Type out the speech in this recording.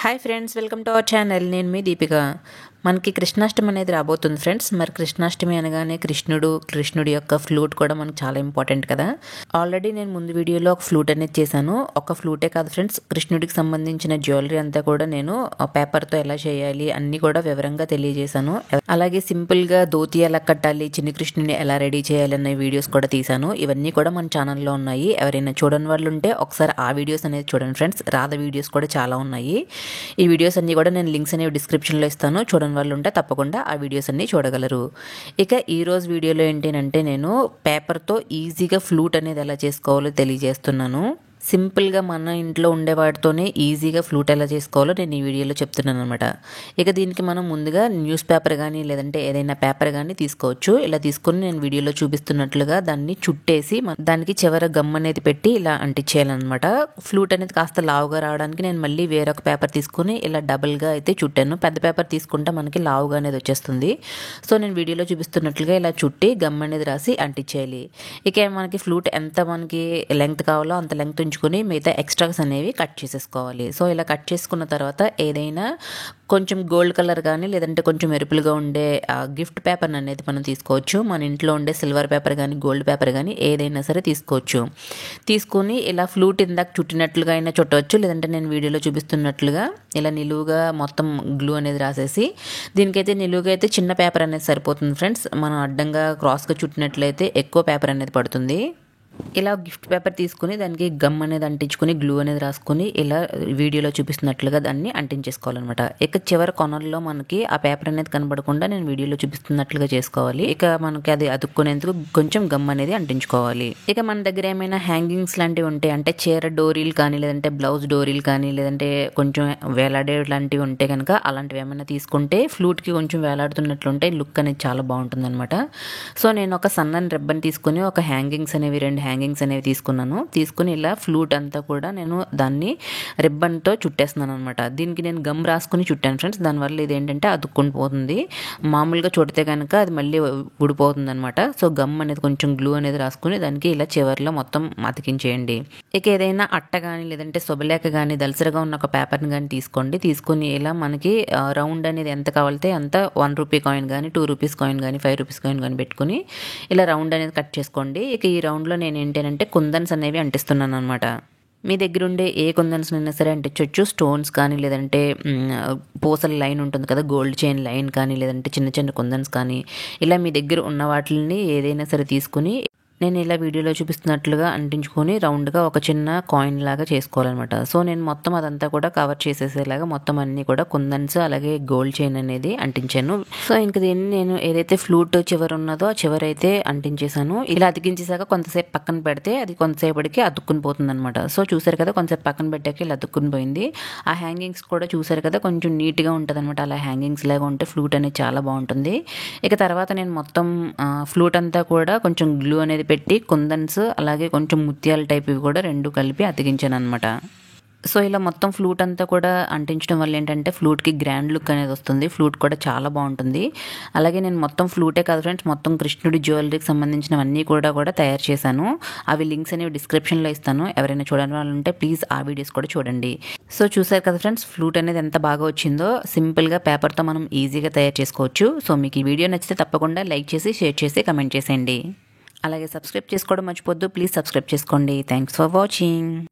Hi friends, welcome to our channel. నేను మీ దీపిక. మనకి కృష్ణాష్టమి అనేది రాబోతుంది ఫ్రెండ్స్. మరి కృష్ణాష్టమి అనగానే కృష్ణుడి యొక్క ఫ్లూట్ కూడా మనకు చాలా ఇంపార్టెంట్ కదా. ఆల్రెడీ నేను ముందు వీడియోలో ఒక ఫ్లూట్ అనేది చేశాను. ఒక ఫ్లూటే కాదు ఫ్రెండ్స్, కృష్ణుడికి సంబంధించిన జ్యువెలరీ అంతా కూడా నేను పేపర్తో ఎలా చేయాలి అన్నీ కూడా వివరంగా తెలియజేశాను. అలాగే సింపుల్గా ధోతి ఎలా కట్టాలి, చిన్ని కృష్ణుని ఎలా రెడీ చేయాలి అనే వీడియోస్ కూడా తీశాను. ఇవన్నీ కూడా మన ఛానల్లో ఉన్నాయి. ఎవరైనా చూడని వాళ్ళు ఉంటే ఒకసారి ఆ వీడియోస్ అనేది చూడండి ఫ్రెండ్స్. రాధ వీడియోస్ కూడా చాలా ఉన్నాయి. ఈ వీడియోస్ అన్నీ కూడా నేను లింక్స్ అనేవి డిస్క్రిప్షన్లో ఇస్తాను. చూడని వాళ్ళు ఉంటే తప్పకుండా ఆ వీడియోస్ అన్నీ చూడగలరు. ఇక ఈరోజు వీడియోలో ఏంటంటే నేను పేపర్తో ఈజీగా ఫ్లూట్ అనేది ఎలా చేసుకోవాలో తెలియజేస్తున్నాను. సింపుల్గా మన ఇంట్లో ఉండే వాటితోనే ఈజీగా ఫ్లూట్ ఎలా చేసుకోవాలో నేను ఈ వీడియోలో చెప్తున్నాను అనమాట. ఇక దీనికి మనం ముందుగా న్యూస్ పేపర్ కానీ లేదంటే ఏదైనా పేపర్ కానీ తీసుకోవచ్చు. ఇలా తీసుకొని నేను వీడియోలో చూపిస్తున్నట్లుగా దాన్ని చుట్టేసి దానికి చివర గమ్ అనేది పెట్టి ఇలా అంటించేయాలన్నమాట. ఫ్లూట్ అనేది కాస్త లావుగా రావడానికి నేను మళ్ళీ వేరొక పేపర్ తీసుకొని ఇలా డబుల్గా అయితే చుట్టాను. పెద్ద పేపర్ తీసుకుంటే మనకి లావుగా అనేది వచ్చేస్తుంది. సో నేను వీడియోలో చూపిస్తున్నట్లుగా ఇలా చుట్టి గమ్ అనేది రాసి అంటించేయాలి. ఇక మనకి ఫ్లూట్ ఎంత మనకి లెంగ్త్ కావాలో అంత లెంగ్త్ ఉంచుకొని మిగతా ఎక్స్ట్రాస్ అనేవి కట్ చేసేసుకోవాలి. సో ఇలా కట్ చేసుకున్న తర్వాత ఏదైనా కొంచెం గోల్డ్ కలర్ కానీ లేదంటే కొంచెం మెరుపులుగా ఉండే గిఫ్ట్ పేపర్ అనేది మనం తీసుకోవచ్చు. మన ఇంట్లో ఉండే సిల్వర్ పేపర్ కానీ గోల్డ్ పేపర్ కానీ ఏదైనా సరే తీసుకోవచ్చు. తీసుకొని ఇలా ఫ్లూట్ ఇందాక చుట్టినట్లుగా అయినా చుట్టవచ్చు, లేదంటే నేను వీడియోలో చూపిస్తున్నట్లుగా ఇలా నిలువుగా మొత్తం గ్లూ అనేది రాసేసి, దీనికైతే నిలువుగా అయితే చిన్న పేపర్ అనేది సరిపోతుంది ఫ్రెండ్స్. మనం అడ్డంగా క్రాస్గా చుట్టినట్లయితే ఎక్కువ పేపర్ అనేది పడుతుంది. ఇలా గిఫ్ట్ పేపర్ తీసుకుని దానికి గమ్ అనేది అంటించుకొని గ్లూ అనేది రాసుకొని ఇలా వీడియోలో చూపిస్తున్నట్లుగా దాన్ని అంటించేసుకోవాలన్నమాట. ఇక చివరి కొనల్లో మనకి ఆ పేపర్ అనేది కనబడకుండా నేను వీడియోలో చూపిస్తున్నట్లుగా చేసుకోవాలి. ఇక మనకి అది అతుక్కునేందుకు కొంచెం గమ్ అనేది అంటించుకోవాలి. ఇక మన దగ్గర ఏమైనా హ్యాంగింగ్స్ లాంటివి ఉంటాయి అంటే చీర డోరీలు కానీ లేదంటే బ్లౌజ్ డోరీలు కానీ లేదంటే కొంచెం వేలాడే లాంటివి ఉంటే కనుక అలాంటివి ఏమైనా తీసుకుంటే ఫ్లూట్కి కొంచెం వేలాడుతున్నట్లుంటే లుక్ అనేది చాలా బాగుంటుంది అనమాట. సో నేను ఒక సన్నని రిబ్బన్ తీసుకుని ఒక హ్యాంగింగ్స్ అనేవి 2 హ్యాంగింగ్స్ అనేవి తీసుకున్నాను. తీసుకుని ఇలా ఫ్లూట్ అంతా కూడా నేను దాన్ని రిబ్బన్తో చుట్టేస్తున్నాను అనమాట. దీనికి నేను గమ్ రాసుకుని చుట్టాను ఫ్రెండ్స్. దానివల్ల ఇదేంటంటే అతుక్కొని పోతుంది. మామూలుగా చుడితే కనుక అది మళ్ళీ ఊడిపోతుంది అనమాట. సో గమ్ అనేది కొంచెం గ్లూ అనేది రాసుకుని దానికి ఇలా చివర్లో మొత్తం అతికించేయండి. ఇక ఏదైనా అట్ట కానీ లేదంటే శుభలేఖ కానీ దలసరిగా ఉన్న ఒక పేపర్ని కానీ తీసుకోండి. తీసుకుని ఇలా మనకి రౌండ్ అనేది ఎంత కావాలితే అంత 1 రూపీ కాయిన్ కానీ 2 రూపీస్ కాయిన్ కానీ 5 రూపీస్ కాయిన్ కానీ పెట్టుకుని ఇలా రౌండ్ అనేది కట్ చేసుకోండి. ఇక ఈ రౌండ్లో నేను ఏంటంటే కుందన్స్ అనేవి అంటిస్తున్నాను అనమాట. మీ దగ్గర ఉండే ఏ కుందన్స్ అయినా సరే అంటించవచ్చు. స్టోన్స్ కానీ లేదంటే పూసల లైన్ ఉంటుంది కదా, గోల్డ్ చైన్ లైన్ కానీ లేదంటే చిన్న చిన్న కుందన్స్ కానీ ఇలా మీ దగ్గర ఉన్న వాటిని ఏదైనా సరే తీసుకుని నేను ఇలా వీడియోలో చూపిస్తున్నట్లుగా అంటించుకొని రౌండ్గా ఒక చిన్న కాయిన్ లాగా చేసుకోవాలన్నమాట. సో నేను మొత్తం అదంతా కూడా కవర్ చేసేసేలాగా మొత్తం అన్నీ కూడా కుందన్స్ అలాగే గోల్డ్ చైన్ అనేది అంటించాను. సో ఇంక దీన్ని నేను ఏదైతే ఫ్లూట్ చివరి ఉన్నదో ఆ చివరి అయితే అంటించేసాను. ఇలా అతికించేసాక కొంతసేపు పక్కన పెడితే అది కొంతసేపటికి అతుక్కుని పోతుంది అనమాట. సో చూసారు కదా, కొంతసేపు పక్కన పెట్టాక ఇలా అతుక్కుని పోయింది. ఆ హ్యాంగింగ్స్ కూడా చూసారు కదా, కొంచెం నీట్గా ఉంటుంది అనమాట. అలా హ్యాంగింగ్స్ లాగా ఉంటే ఫ్లూట్ అనేది చాలా బాగుంటుంది. ఇక తర్వాత నేను మొత్తం ఫ్లూట్ అంతా కూడా కొంచెం గ్లూ అనేది పెట్టి కుందన్స్ అలాగే కొంచెం ముత్యాల టైప్ ఇవి కూడా 2 కలిపి అతికించాను అనమాట. సో ఇలా మొత్తం ఫ్లూట్ అంతా కూడా అంటించడం వల్ల ఏంటంటే ఫ్లూట్కి గ్రాండ్ లుక్ అనేది వస్తుంది. ఫ్లూట్ కూడా చాలా బాగుంటుంది. అలాగే నేను మొత్తం ఫ్లూటే కాదు ఫ్రెండ్స్, మొత్తం కృష్ణుడి జ్యువెలరీకి సంబంధించినవన్నీ కూడా తయారు చేశాను. అవి లింక్స్ అనేవి డిస్క్రిప్షన్లో ఇస్తాను. ఎవరైనా చూడని వాళ్ళు ఉంటే ప్లీజ్ ఆ వీడియోస్ కూడా చూడండి. సో చూసారు కదా ఫ్రెండ్స్, ఫ్లూట్ అనేది ఎంత బాగా వచ్చిందో. సింపుల్గా పేపర్తో మనం ఈజీగా తయారు చేసుకోవచ్చు. సో మీకు ఈ వీడియో నచ్చితే తప్పకుండా లైక్ చేసి షేర్ చేసి కమెంట్ చేసేయండి. అలాగే సబ్స్క్రైబ్ చేసుకోవడం మర్చిపోద్దు. ప్లీజ్ సబ్స్క్రైబ్ చేసుకోండి. Thanks for watching.